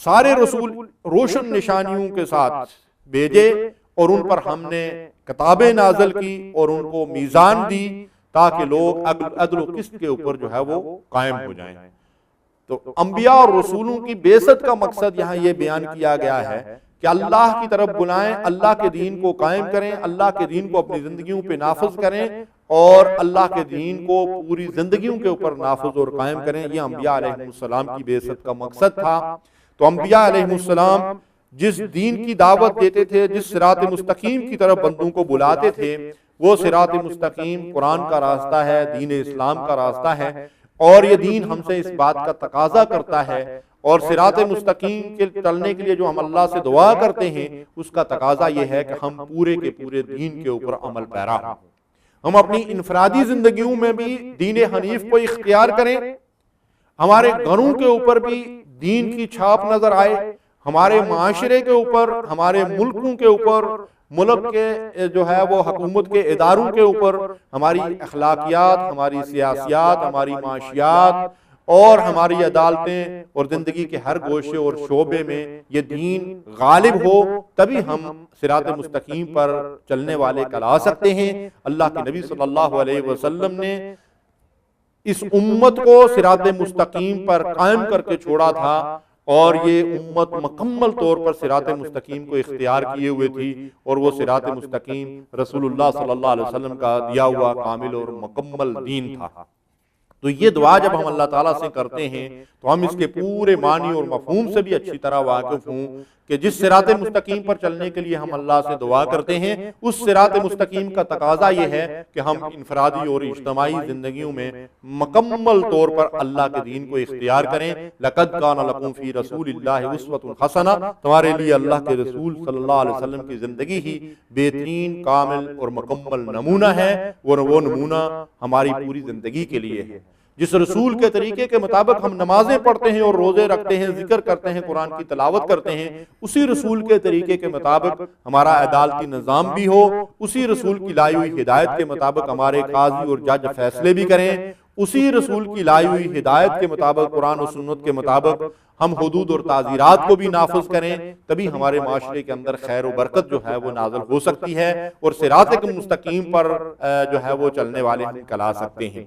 سارے رسول روشن نشانیوں کے ساتھ بھیجے اور ان پر ہم نے کتابیں نازل کی اور ان کو میزان دی تاکہ لوگ عدل و قسط کے اوپر جو ہے وہ قائم ہو جائیں۔ تو انبیاء اور رسولوں کی بعثت کا مقصد یہاں یہ بیان کیا گیا ہے کہ اللہ کی طرف بلائیں، اللہ کے دین کو قائم کریں، اللہ کے دین کو اپنی زندگیوں پہ نافذ کریں اور اللہ کے دین کو پوری زندگیوں کے اوپر نافذ اور قائم کریں۔ یہ انبیاء علیہ السلام کی بعثت کا مقصد تھا۔ تو انبیاء علیہ السلام جس دین کی دعوت دیتے تھے، جس صراط مستقیم کی طرف بندوں کو بلاتے تھے، وہ صراط مستقیم قرآن کا راستہ ہے، دین اسلام کا راستہ ہے، اور یہ دین ہم سے اس بات کا تقاضا کرتا ہے، اور صراط مستقیم کے چلنے کے لیے جو ہم اللہ سے دعا کرتے ہیں اس کا تقاضا یہ ہے کہ ہم پورے کے پورے دین کے اوپر عمل پیرا ہوں، ہم اپنی انفرادی زندگیوں میں بھی دین حنیف کو اختیار کریں، ہمارے گھروں کے اوپر بھی دین کی چھاپ نظر آئے، ہمارے معاشرے کے اوپر، ہمارے ملکوں کے اوپر، ملک کے جو ہے وہ حکومت کے اداروں کے اوپر، ہماری اخلاقیات، ہماری سیاسیات، ہماری معاشیات اور ہماری عدالتیں اور زندگی کے ہر گوشے اور شعبے میں یہ دین غالب ہو، تبھی ہم صراط مستقیم پر چلنے والے کہلا سکتے ہیں۔ اللہ کے نبی صلی اللہ علیہ وسلم نے اس امت کو صراط مستقیم پر قائم کر کے چھوڑا تھا، اور یہ امت مکمل طور پر صراط مستقیم کو اختیار کیے ہوئے تھی، اور وہ صراط مستقیم رسول اللہ صلی اللہ علیہ وسلم کا دیا ہوا کامل اور مکمل دین تھا۔ تو یہ دعا جب ہم اللہ تعالیٰ سے کرتے ہیں تو ہم اس کے پورے معنی اور مفہوم سے بھی اچھی طرح واقف ہوں کہ جس صراط مستقیم پر چلنے کے لیے ہم اللہ سے دعا کرتے ہیں، اس صراط مستقیم کا تقاضا یہ ہے کہ ہم انفرادی اور اجتماعی زندگیوں میں مکمل طور پر اللہ کے دین کو اختیار کریں۔ لَقَدْ كَانَ لَكُمْ فِي رَسُولِ اللَّهِ أُسْوَةٌ حَسَنَةٌ، تمہارے لیے اللہ کے رسول صلی اللہ علیہ وسلم کی زندگی ہی بہترین، کامل اور مکمل نمونہ ہے، اور وہ نمونہ ہماری پوری زندگی کے لیے ہے۔ جس رسول کے طریقے کے مطابق ہم نمازیں پڑھتے ہیں اور روزے رکھتے ہیں، ذکر کرتے ہیں، قرآن کی تلاوت کرتے ہیں، اسی رسول کے طریقے کے مطابق ہمارا عدالتی نظام بھی ہو، اسی رسول کی لائی ہوئی ہدایت کے مطابق ہمارے قاضی اور جج فیصلے بھی کریں، اسی رسول کی لائی ہوئی ہدایت کے مطابق، قرآن و سنت کے مطابق ہم حدود اور تعزیرات کو بھی نافذ کریں، تبھی ہمارے معاشرے کے اندر خیر و برکت جو ہے وہ نازل ہو سکتی ہے اور صراط مستقیم پر جو ہے وہ چلنے والے ہم کلا سکتے ہیں۔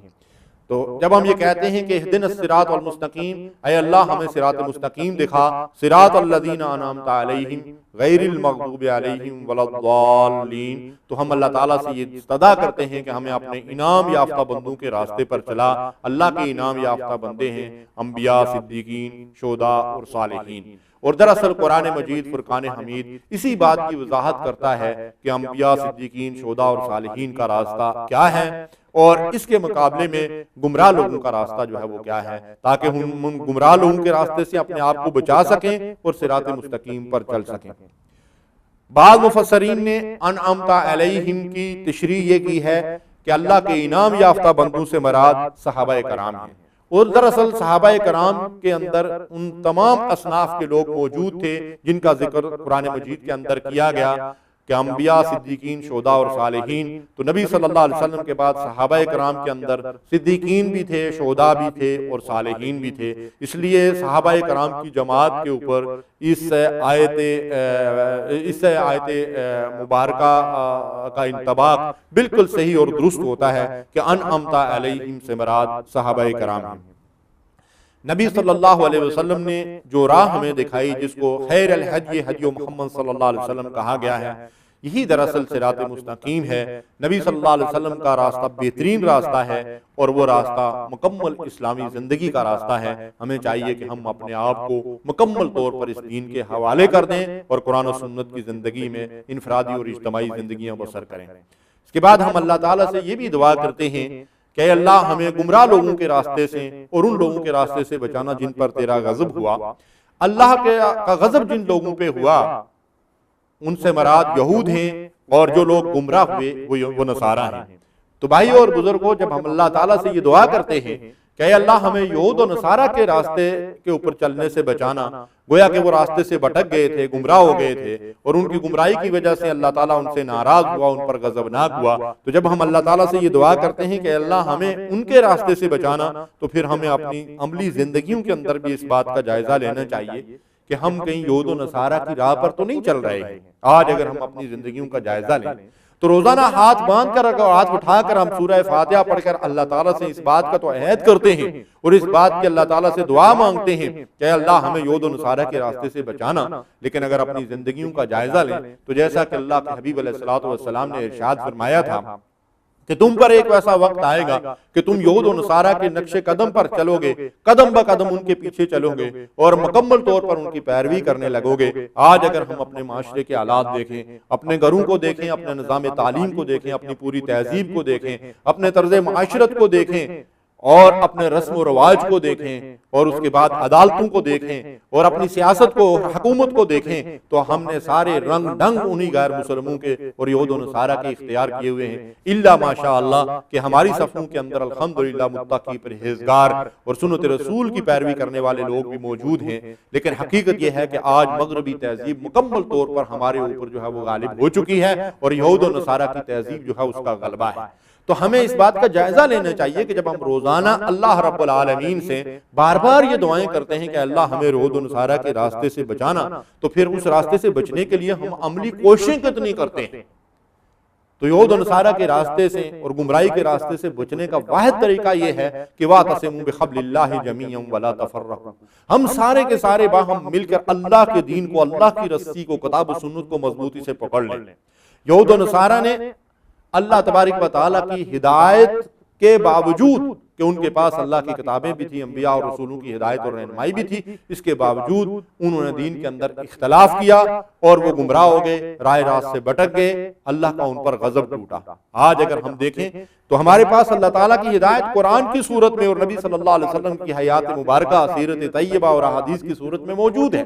تو جب ہم یہ کہتے ہیں کہ اہدنا الصراط المستقیم، اے اللہ ہمیں صراط مستقیم دکھا، صراط الذین انعمت علیہم غیر المغضوب علیہم ولا الضالین، تو ہم اللہ تعالیٰ سے یہ استدعا کرتے ہیں کہ ہمیں اپنے انعام یافتہ بندوں کے راستے پر چلا۔ اللہ کے انعام یافتہ بندے ہیں انبیاء، صدیقین، شہداء اور صالحین۔ اور دراصل قرآن مجید فرقان حمید اسی بات کی وضاحت کرتا ہے کہ انبیاء، صدیقین، شہداء اور صالحین کا راستہ کیا ہے اور اس کے مقابلے میں گمراہ لوگوں کا راستہ جو ہے وہ کیا ہے، تاکہ ہم ان گمراہ لوگوں کے راستے سے اپنے آپ کو بچا سکیں اور صراط مستقیم پر چل سکیں۔ بعض مفسرین نے انعمت علیہم کی تشریح یہ کی ہے کہ اللہ کے انعام یافتہ بندوں سے مراد صحابہ کرام ہیں، اور دراصل صحابہ کرام کے اندر ان تمام اصناف کے لوگ موجود تھے جن کا ذکر قرآن مجید کے اندر کیا گیا کہ انبیاء، صدیقین، شہداء اور صالحین۔ تو نبی صلی اللہ علیہ وسلم کے بعد صحابہ کرام کے اندر صدیقین بھی تھے، شہداء بھی تھے اور صالحین بھی تھے، اس لیے صحابہ کرام کی جماعت کے اوپر اس آیت مبارکہ کا انطباق بالکل صحیح اور درست ہوتا ہے کہ انعمت علیہم سے مراد صحابہ کرام ہیں۔ نبی صلی اللہ علیہ وسلم نے جو راہ ہمیں دکھائی، جس کو خیر الہدی ہدی محمد صلی اللہ علیہ وسلم کہا گیا ہے، یہی دراصل صراط مستقیم ہے۔ نبی صلی اللہ علیہ وسلم کا راستہ بہترین راستہ ہے اور وہ راستہ مکمل اسلامی زندگی کا راستہ ہے۔ ہمیں چاہیے کہ ہم اپنے آپ کو مکمل طور پر اس دین کے حوالے کر دیں اور قرآن و سنت کی زندگی میں انفرادی اور اجتماعی زندگیاں بسر کریں۔ اس کے بعد ہم اللہ تعالیٰ سے یہ بھی دعا کرتے ہیں کہ اے اللہ ہمیں گمراہ لوگوں کے راستے سے اور ان لوگوں کے راستے سے بچانا جن پر تیرا غضب ہوا۔ اللہ کا غضب جن لوگوں پہ ہوا ان سے مراد یہود ہیں، اور جو لوگ گمراہ ہوئے وہ نصارہ ہیں۔ تو بھائی اور بزرگوں، جب ہم اللہ تعالیٰ سے یہ دعا کرتے ہیں کہ اے اللہ ہمیں یہود و نصارہ کے راستے کے اوپر چلنے سے بچانا، گویا کہ وہ راستے سے بھٹک گئے تھے، گمراہ ہو گئے تھے، اور ان کی گمراہی کی وجہ سے اللہ تعالیٰ ان سے ناراض ہوا، ان پر غضبناک ہوا۔ تو جب ہم اللہ تعالیٰ سے یہ دعا کرتے ہیں کہ اللہ ہمیں ان کے راستے سے بچانا، تو پھر ہمیں اپنی عملی زندگیوں کے اندر بھی اس بات کا جائزہ لینا چاہیے کہ ہم کہیں یہود و نصارہ کی راہ پر تو نہیں چل رہے ہیں۔ آج اگر ہم اپنی زندگیوں کا جائزہ لیں تو روزانہ ہاتھ باندھ کر، ہاتھ اٹھا کر ہم سورہ فاتحہ پڑھ کر اللہ تعالیٰ سے اس بات کا تو عہد کرتے ہیں اور اس بات کی اللہ تعالیٰ سے دعا مانگتے ہیں کہ اللہ ہمیں یہود و نصارہ کے راستے سے بچانا۔ لیکن اگر اپنی زندگیوں کا جائزہ لیں تو جیسا کہ اللہ کے حبیب علیہ الصلوۃ والسلام نے ارشاد فرمایا تھا کہ تم پر ایک ویسا وقت آئے گا کہ تم یہود و نصارہ کے نقش قدم پر چلو گے، قدم بہ قدم ان کے پیچھے چلو گے اور مکمل طور پر ان کی پیروی کرنے لگو گے۔ آج اگر ہم اپنے معاشرے کے حالات دیکھیں، اپنے گھروں کو دیکھیں، اپنے نظام تعلیم کو دیکھیں، اپنی پوری تہذیب کو دیکھیں، اپنے طرز معاشرت کو دیکھیں اور اپنے رسم و رواج کو دیکھیں اور اس کے بعد عدالتوں کو دیکھیں اور اپنی سیاست کو، حکومت کو دیکھیں، تو ہم نے سارے رنگ ڈھنگ انہی غیر مسلموں کے اور یہود و نصارہ کے اختیار کیے ہوئے ہیں، الا ماشاء اللہ کہ ہماری صفوں کے اندر الحمدللہ متقی، پرہیزگار اور سنت رسول کی پیروی کرنے والے لوگ بھی موجود ہیں۔ لیکن حقیقت یہ ہے کہ آج مغربی تہذیب مکمل طور پر ہمارے اوپر جو ہے وہ غالب ہو چکی ہے اور یہود و نصارہ کی تہذیب جو ہے اس کا غلبہ ہے۔ تو ہمیں اس بات کا جائزہ لینا چاہیے کہ جب ہم روزانہ اللہ رب العالمین سے بار بار یہ دعائیں کرتے ہیں کہ اللہ ہمیں یہود و نصارہ کے راستے سے بچانا، تو پھر اس راستے سے بچنے کے لیے ہم عملی کوششیں کتنی کرتے ہیں۔ تو یہود و نصارہ کے راستے سے اور گمراہی کے راستے سے بچنے کا واحد طریقہ یہ ہے کہ وَاعْتَصِمُوا بِحَبْلِ اللَّهِ جَمِيعًا وَلَا تَفَرَّقُوا، ہم سارے کے سارے باہم مل کر اللہ کے دین کو، اللہ کی رسی کو، کتاب و سنت کو مضبوطی سے پکڑ لیں۔ یہود و نصارہ نے اللہ تبارک و تعالیٰ کی ہدایت کے باوجود کہ ان کے پاس اللہ کی کتابیں بھی تھیں، انبیاء اور رسولوں کی ہدایت اور رہنمائی بھی تھی، اس کے باوجود انہوں نے دین کے اندر اختلاف کیا اور وہ گمراہ ہو گئے، راہ راست سے بھٹک گئے، اللہ کا ان پر غضب ٹوٹا۔ آج اگر ہم دیکھیں تو ہمارے پاس اللہ تعالیٰ کی ہدایت قرآن کی صورت میں اور نبی صلی اللہ علیہ وسلم کی حیات مبارکہ، سیرت طیبہ اور احادیث کی صورت میں موجود ہے،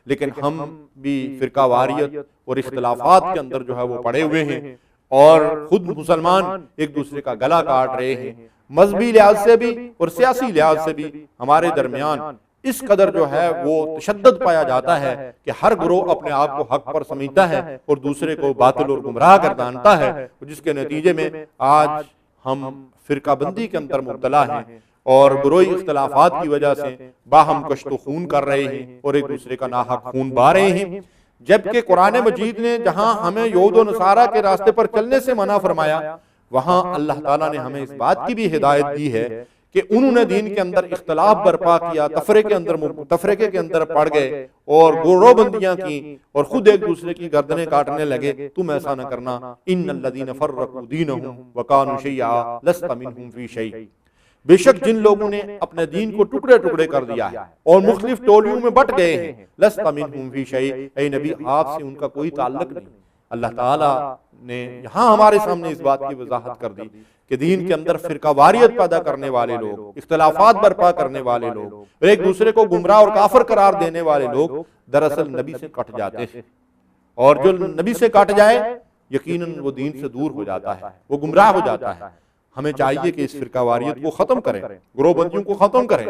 لیکن ہم بھی فرقہ واریت اور اختلافات کے اندر جو ہے وہ پڑے ہوئے ہیں اور خود مسلمان ایک دوسرے کا گلا کاٹ رہے ہیں، مذہبی لحاظ سے بھی اور سیاسی لحاظ سے بھی ہمارے درمیان اس قدر جو ہے وہ تشدد پایا جاتا ہے کہ ہر گروہ اپنے آپ کو حق پر سمجھتا ہے اور دوسرے کو باطل اور گمراہ گردانتا ہے، جس کے نتیجے میں آج ہم فرقہ بندی کے اندر مبتلا ہیں اور گروہی اختلافات کی وجہ سے باہم کشت و خون کر رہے ہیں اور ایک دوسرے کا ناحق خون بہا رہے ہیں۔ جبکہ قرآن مجید نے جہاں ہمیں یہود و نصارہ کے راستے پر چلنے سے منع فرمایا، وہاں اللہ تعالیٰ نے ہمیں اس بات کی بھی ہدایت دی ہے کہ انہوں نے دین کے اندر اختلاف برپا کیا، تفرقے کے اندر پڑ گئے اور گروہ بندیاں کی اور خود ایک دوسرے کی گردنیں کاٹنے لگے۔ تم ایسا نہ کرنا، ان الذین فرقوا دینہم وکانوا شیعا لست منہم فی شیء، بے شک جن لوگوں نے اپنے دین کو ٹکڑے ٹکڑے کر دیا ہے اور مختلف ٹولیوں میں بٹ گئے ہیں، لست منہم فی شیء، اے نبی آپ سے ان کا کوئی تعلق نہیں۔ اللہ تعالیٰ نے یہاں ہمارے سامنے اس بات کی وضاحت کر دی کہ دین کے اندر فرقہ واریت پیدا کرنے والے لوگ، اختلافات برپا کرنے والے لوگ اور ایک دوسرے کو گمراہ اور کافر قرار دینے والے لوگ دراصل نبی سے کٹ جاتے ہیں، اور جو نبی سے کٹ جائے یقیناً وہ دین سے دور ہو جاتا ہے، وہ گمراہ ہو جاتا ہے۔ ہمیں چاہیے کہ اس فرقہ واریت کو ختم کریں، گروہ بندیوں کو ختم کریں،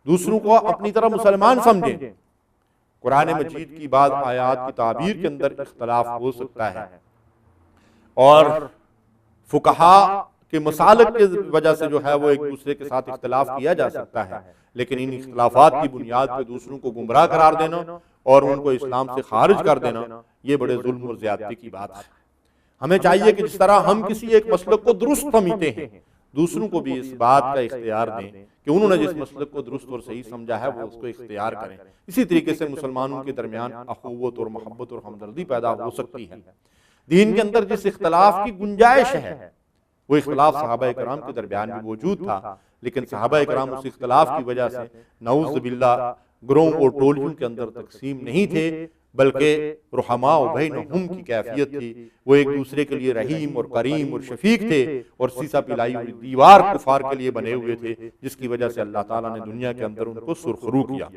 دوسروں کو اپنی طرح مسلمان سمجھیں۔ قرآن مجید کی بعض آیات کی تعبیر کے اندر اختلاف ہو سکتا ہے اور فقہا کے مسالک کی وجہ سے جو ہے وہ ایک دوسرے کے ساتھ اختلاف کیا جا سکتا ہے، لیکن ان اختلافات کی بنیاد پہ دوسروں کو گمراہ قرار دینا اور ان کو اسلام سے خارج کر دینا، یہ بڑے ظلم اور زیادتی کی بات ہے۔ ہمیں چاہیے کہ جس طرح ہم کسی ایک مسلک کو درست سمجھتے ہیں، دوسروں کو بھی اس بات کا اختیار دیں کہ انہوں نے جس مسلک کو درست اور صحیح سمجھا ہے وہ اس کو اختیار کریں۔ اسی طریقے سے مسلمانوں کے درمیان اخوت اور محبت اور ہمدردی پیدا ہو سکتی ہے۔ دین کے اندر جس اختلاف کی گنجائش ہے وہ اختلاف صحابہ کرام کے درمیان بھی موجود تھا، لیکن صحابہ کرام اس اختلاف کی وجہ سے نعوذ باللہ گروہوں اور ٹولیوں کے اندر تقسیم نہیں تھے، بلکہ رحماء بینہم کی کیفیت تھی۔ وہ ایک دوسرے کے لیے رحیم اور کریم اور شفیق تھے اور سیسا پلائی ہوئی دیوار کفار کے لیے بنے ہوئے تھے، جس کی وجہ سے اللہ تعالیٰ نے دنیا کے اندر ان کو سرخرو کیا۔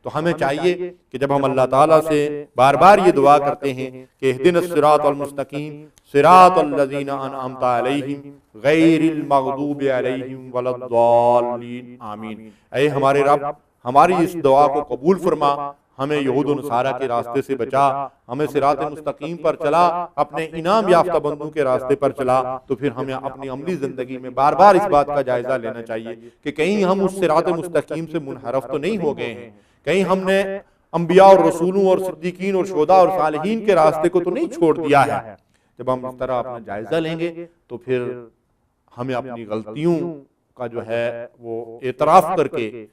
تو ہمیں چاہیے کہ جب ہم اللہ تعالیٰ سے بار بار یہ دعا کرتے ہیں کہ اہدنا الصراط المستقیم صراط الذین انعمت علیہم غیر المغضوب علیہم ولا الضالین آمین، اے ہمارے رب ہماری اس دعا کو قبول فرما، ہمیں یہود و نصارہ کے راستے سے بچا، ہمیں صراط مستقیم پر چلا، اپنے انعام یافتہ بندوں کے راستے پر چلا۔ تو پھر ہمیں اپنی عملی زندگی میں بار بار اس بات کا جائزہ لینا چاہیے کہ کہیں ہم اس صراط مستقیم سے منحرف تو نہیں ہو گئے ہیں، کہیں ہم نے انبیاء اور رسولوں اور صدیقین اور شہداء اور صالحین کے راستے کو تو نہیں چھوڑ دیا ہے۔ جب ہم اس طرح اپنا جائزہ لیں گے تو پھر ہمیں اپنی غلطیوں کا جو ہے وہ اعتراف کر کے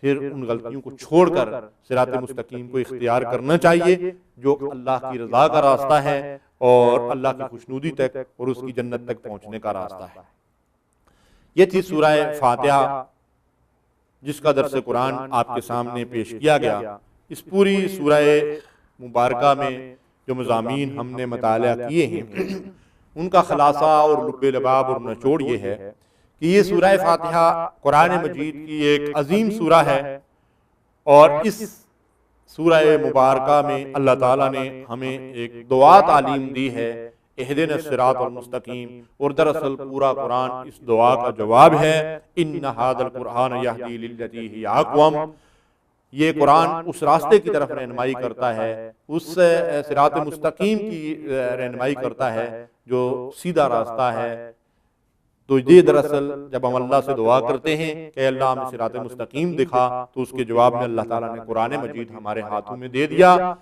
پھر ان غلطیوں کو چھوڑ کر صراط مستقیم کو اختیار کرنا چاہیے، جو اللہ کی رضا کا راستہ ہے اور اللہ کی خوشنودی تک اور اس کی جنت تک پہنچنے کا راستہ ہے۔ یہ تھی سورہ فاتحہ جس کا درس قرآن آپ کے سامنے پیش کیا گیا۔ اس پوری سورہ مبارکہ میں جو مضامین ہم نے مطالعہ کیے ہیں ان کا خلاصہ اور لب لباب اور نچوڑ یہ ہے کہ یہ سورہ فاتحہ قرآن مجید کی ایک عظیم سورہ ہے، اور اس سورہ مبارکہ میں اللہ تعالیٰ نے ہمیں ایک دعا تعلیم دی ہے، اہدنا الصراط المستقیم، اور دراصل پورا قرآن اس دعا کا جواب ہے۔ ان ھذا القرآن یہدی للتی ہی اقوم، یہ قرآن اس راستے کی طرف رہنمائی کرتا ہے، اس صراط مستقیم کی رہنمائی کرتا ہے جو سیدھا راستہ ہے۔ تو یہ دراصل جب ہم اللہ سے دعا کرتے ہیں کہ اللہ ہمیں صراط مستقیم دکھا، تو اس کے جواب میں اللہ تعالیٰ نے قرآن مجید ہمارے ہاتھوں میں دے دیا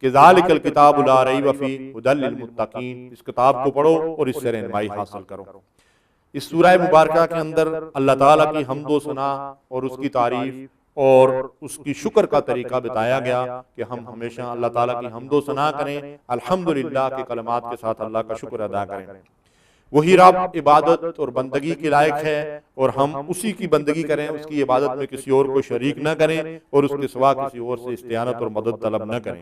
کہ ذالک الکتاب لا ریب فیہ ھدی للمتقین، اس کتاب کو پڑھو اور اس سے رہنمائی حاصل کرو۔ اس سورہ مبارکہ کے اندر اللہ تعالیٰ کی حمد و ثنا اور اس کی تعریف اور اس کی شکر کا طریقہ بتایا گیا کہ ہم ہمیشہ اللہ تعالیٰ کی حمد و ثنا کریں، الحمدللہ کے کلمات کے ساتھ اللہ کا شکر ادا کریں۔ وہی رب عبادت اور بندگی کے لائق ہے اور ہم اسی کی بندگی کریں، اس کی عبادت میں کسی اور کو شریک نہ کریں اور اس کے سوا کسی اور سے استعانت اور مدد طلب نہ کریں۔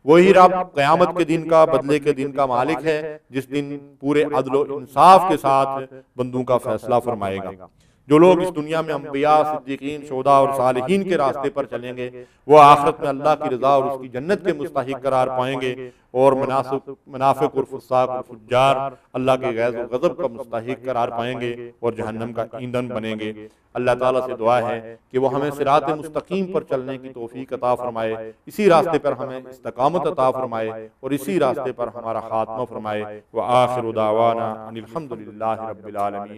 وہی رب قیامت کے دن کا، بدلے کے دن کا مالک ہے، جس دن پورے عدل و انصاف کے ساتھ بندوں کا فیصلہ فرمائے گا۔ جو لوگ اس دنیا میں انبیاء، صدیقین، شہداء اور صالحین کے راستے پر چلیں گے وہ آخرت میں اللہ کی رضا اور اس کی جنت کے مستحق قرار پائیں گے، اور منافق اور فساق اور فجار اللہ کے غیظ و غضب کا مستحق قرار پائیں گے اور جہنم کا ایندھن بنیں گے۔ اللہ تعالیٰ سے دعا ہے کہ وہ ہمیں صراط مستقیم پر چلنے کی توفیق عطا فرمائے، اسی راستے پر ہمیں استقامت عطا فرمائے اور اسی راستے پر ہمارا خاتمہ فرمائے۔ وآخر دعوانا ان الحمد للہ رب العالمین۔